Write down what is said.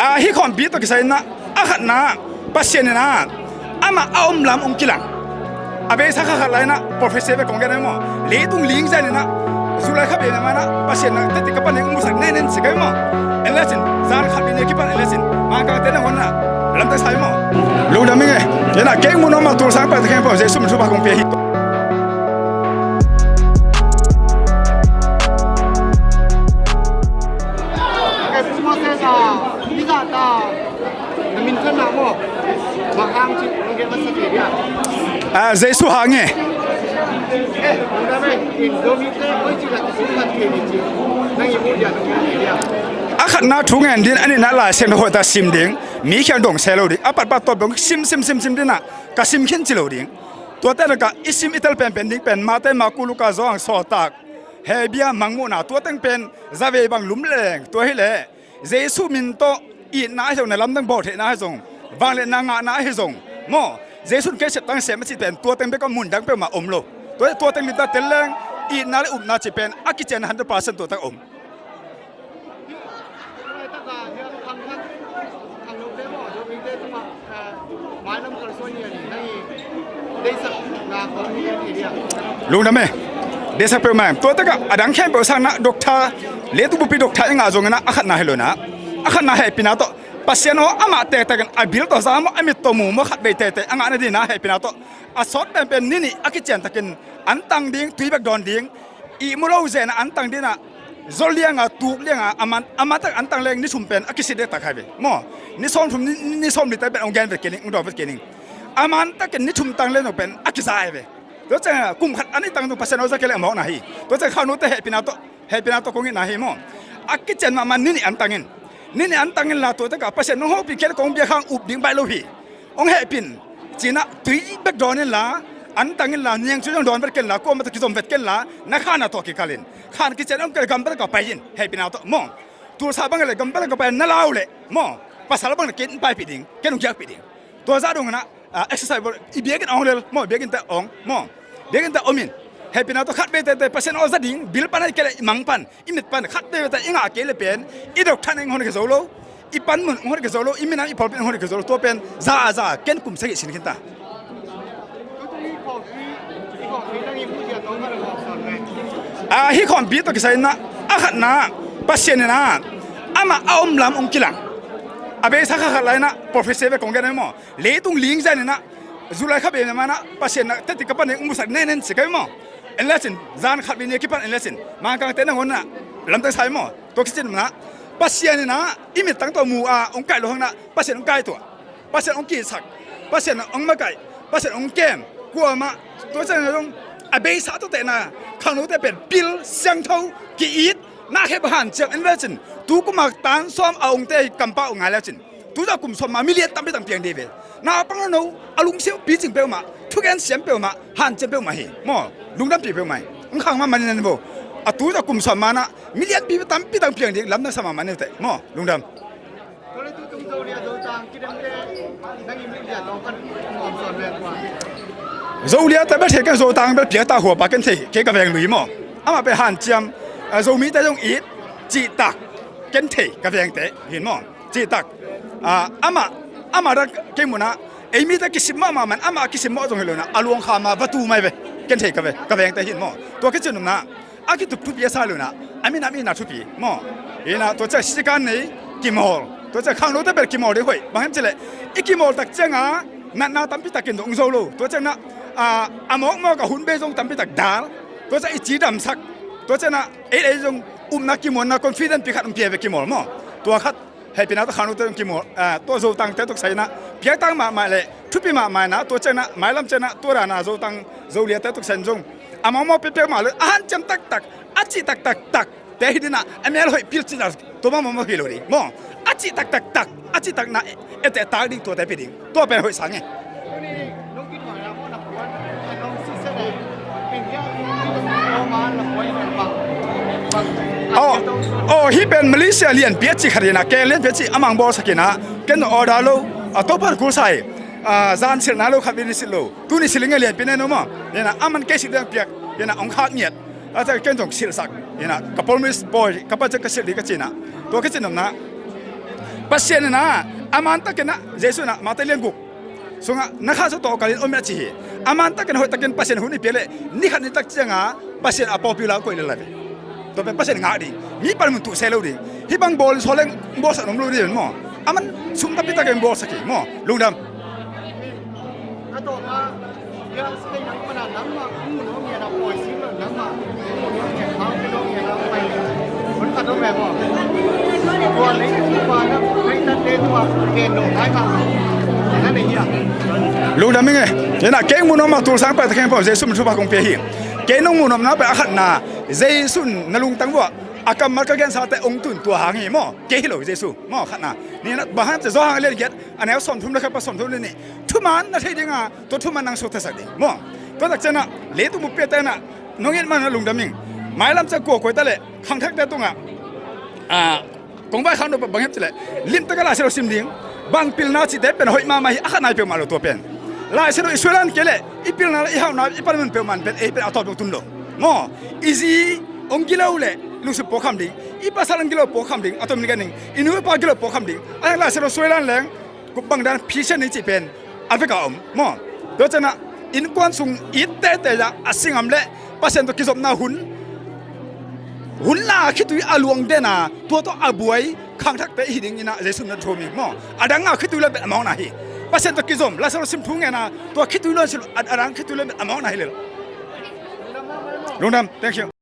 hi kon bi to kisai na akhat na pasien na ama aum lam kilang abe sa kha lai na professor be kong mo le tung ling za ni na zulai kha be na mana pasien na te ka pan ung musak nen sikai mo elesin zar kha bi ne ki pan elesin ma ka te na honna lam ta sai mo lu da minge yana ke mu no ma tur sang pa te ken po je sum su ba kong pe hi dễ số hàng nghe khát na thùng ngàn din anh na là xem hội ta sim điếng mỹ khian đồng xe lâu đi bắt bắt tôi đồng sim đi na cả sim khian chỉ lâu điếng tôi tên là cả isim ital pen điếng pen mà tên mà culu cả zoang so tak hè bia mang mu na tôi tên pen ra về bằng lúm leng tôi hay lẽ dễ số mình to ít na hay này lắm đang bỏ thế na hay dùng vang lên na ngã na hay dùng mò dễ xuống cái sự tăng xem chỉเป็นตัวเต็งไปก็มุนดังไปมาอมโลตัวเต็งลิตาเตลเลงอีน่าเลยน่าจะเป็นอากิเจน100%ตัวตั้งอมลุงนะแม่เดซักเปลมาตัวตั้งก็อดังแค่เปลสั่งนะด็อกเตอร์เลตุบุปีด็อกเตอร์ยังอาจงนะอาขัดนาให้เลยนะอาขัดนาให้ปีนาโตpasien o ama te te kan abil to zamo amit to mu mo khat be te te anga na di na he pina to a sot pen ni ni akichen takin antang ding tui bak don ding I mulo ze na antang dina zolianga tu lianga amata antang leng ni sumpen akiside ta khabe mo ni som ni ta ben ongan ve kening ndo ve kening aman takin ni chum tang len pen akisai ve to cha kum khat ani tang to pasien o za kele mo na hi to cha khanu te he pina to ko ngi na hi mo akichen ma man ni antanginนี่อันตั้งเงินลาตัวตะกับภาษาโน้ตปีเกลกงเบียข้างอุบดิ้งใบโลหิองเฮปินจีน่ะตุยเบกดอนเงินลาอันตั้งเงินลาเนี่ยช่วยดอนเบกเกลลาก็มาตะกิจมเบกเกลลานักข้านาตัวกิกาลินข้านกิจเจนองเกลกัมเบลกับไปยินเฮปินเอาตัวมองตัวสาวบังเกลกัมเบลกับไปนั่นลาวเลยมองภาษาบังเกลไปปีดิ้งเกลงเกียร์ปีดิ้งตัวซาดงนะexercise อีเบียกินองเลยมองเบียกินแต่องมองเบียกินแต่อมินเฮปินาตัวขัดเบตแต่ภาษาออซาดิ้งบิลปันให้เกลมังปันอิมิดปันขัดเบตแต่อิงอาเกลเป็นอีดอกท่านเองคนเกลโซโลอีปันมึงคนเกษตรอีมินาอีพอเป็นคนเกษตรตัวเป็นซาเก่งกลุ่มเศรษฐกิจขึ้นตาฮิคอนบีตัวเกษตรนะอาขัดนะปัสเซนนะอามาเอาลำกิลังอาเบสักขัดไรนะโปรเฟสเซอร์ไปกงกันได้มั้งเลตุงลิงใจนี่นะจุลัยขับเองมานะปัสเซนนะแต่ติดกับปันเองมุสักเน้นสิกันมั้งเอ็นเลสินจานขับเองกี่ปันเอ็นเลสินมากางเต้นคนน่ะลำตั้งใส่มั้งตัวกิจนะpasien ni na imi tang to mu a ong kai lo hang na pasien ong kai to pasien ong ki sak pasien ong ma kai pasien ong kem kwa ma to chang long a be sa to te na khang no te pen pil sang thau ki it na he ban chang en version tu ku mak tan som a ong te kam pa ong ai la chin tu da kum som ma mi le tam pe tam piang de ve na pang no alung siu pi jing pe ma thu gen siam pe ma han chen pe ma hi mo lung dam pi pe mai ong khang ma man nen bo a tu da kum som ma na million pi tam pi tam piang de lam na sama man ne te mo lung dam zolia ta ba the ka zo tang ba pia ta ho ba ken the ke ka veng lui mo ama pe han chiam zo mi ta jong it ji tak ken the ka veng te hin mo ji tak ama da ke mu na ei mi ta kisim ma man ama kisim mo jong helo na along kha ma ba tu mai ve ken the ka veng te hin mo to ke chun naอากิตุกทุบยาซาลูนะอามีนาทุบีมอเอ็นะตัวเจ้าสิการนี้กิมอลตัวเจ้าข้างโน้ตเป็นกิมอลได้ห่วยบางทีเลยอีกิมอลตักเจ้างานาตั้มพิตักกินตรงโซโลตัวเจ้านะอามอกกับหุ่นเบจงตั้มพิตักดาลตัวเจ้าอีจีดำสักตัวเจ้านะจงนักกิมอลนักคอนฟิเดนซ์พิขัดเพียบกิมอลมอตัวขัดให้เป็นนักข้างโน้ตกิมอลตัวโซตังเจ้าตุกใส่นะเพียงตั้งมาเลยทุบปีมานะตัวเจ้านะหมายลำเจ้านะตัวรานาโซตังโซเลียเจ้าตุกใส่จงอามอเปียมาเลยอาหารจำตักอาจิตักแต่ที่นั่นอเมริกาพิลจินาตัวมาพิลเลยมองอาจิตักนะแต่ตาดิ้งตัวแต่เป็นดิ้งตัวเป็นหอยสังไงฮิเป็นมาเลเซียเลียนเปียจิขนาดแกเลียนเปียจิอามังบอสกินะแกนออดาโลตัวพันกูใส่จานเสียนาโลขับวินิสิโลตัวนี้สิลิงเลียนเป็นแน่นอนเนี่ยนะอามันแกสิเรื่องเปียกเนี่ยนะองค์ข้าเงียดอาจจะเกินจงสิลสักเนี่ยนะกับพอลมิสบอยกับปัจจัยกสิริกจินะตัวกจินนะ pasien na amanta kena jesu na matalian guk sunga nakha so to kalin omya chi amanta kena hoi takin pasien huni pele ni khan ni tak changa pasien a popular ko ile lave to pe pasien nga di mi par mun tu selo di hi bang bol soleng bol sa nom lu di mo aman sum ta pita ken bol saki mo lungdam ato ma yang sekali nak mana nama kuno ni ada polisi nama kuno ni kau kuno ni ada maiคนตัดตัวแบบว่าตัวเล็กตัวนั้นไม่ตัดเด็กตัวเกณฑ์ลงท้ายมานั่นเองอ่ะลุงดำมิงเนะเก่งมุนมาตัวสังไปตะแคงพอเจสุมทุบะคงเปียหิเก่งน้องมุนมาไปอาขัดนาเจสุนนลุงตังว่าอากามัดก็แกนซาแต่องตุนตัวหางหิมอเก่งหรอเจสุมอขัดนานี่นะบ้านจะจ้างเล่นเก็ตอันนี้สอนทุ่มนะครับสอนทุ่มเลยนี่ทุ่มมันนะที่ดีงาตัวทุ่มมันนั่งสุดที่สุดดิมอก็ตักเจนะเลี้ยตัวมุเปียแต่นะน้องเอ็ดมันลุงดำมิงหมายลำจะกลัวกวยตะเลยขังทักแต่ตรงกงไปข้างนอกบางเห็บจะเลยลิ้นตะกร้าเสร็จสิ่งดิ้งบางปีน่าจะได้เป็นหอยมาไม่อาขนายเปียวมาลตัวเป็นลายเสร็จอิสราเอลเกลี่ยอีปีน่าอีหาวน่าอีปาร์มันเปียวมันเป็นเป็นอัตโตตุนโลงออีซีองกิเลวเลยลูกศิษย์ปกคำดิ้งอีภาษาอังกฤษปกคำดิ้งอัตโตมิกันดิ้งอินูปากิเลปกคำดิ้งอะไรลายเสร็จอิสราเอลแรงกุบังดันพิเศษนี่จะเป็นอัลเฟกาอมมอโดยเฉพาะอินกวนซุงอีเตเตยาอาศิงอัมเล่ภาษาตัวกิจอบนาหุ่นลาคิดว่าอลวงเดน่ะตัวตัวอบวยข้างทักแต่หิดิงนี่นะเจสุนัทโทมิงมออดังอ่ะคิดว่าเป็นอมองนะฮีภาษาตัวกิจอมลาสเราสิมทุ่งไงนะตัวคิดว่าอดังคิดว่าเป็นอมองนะฮีเลยลุงดำ thank you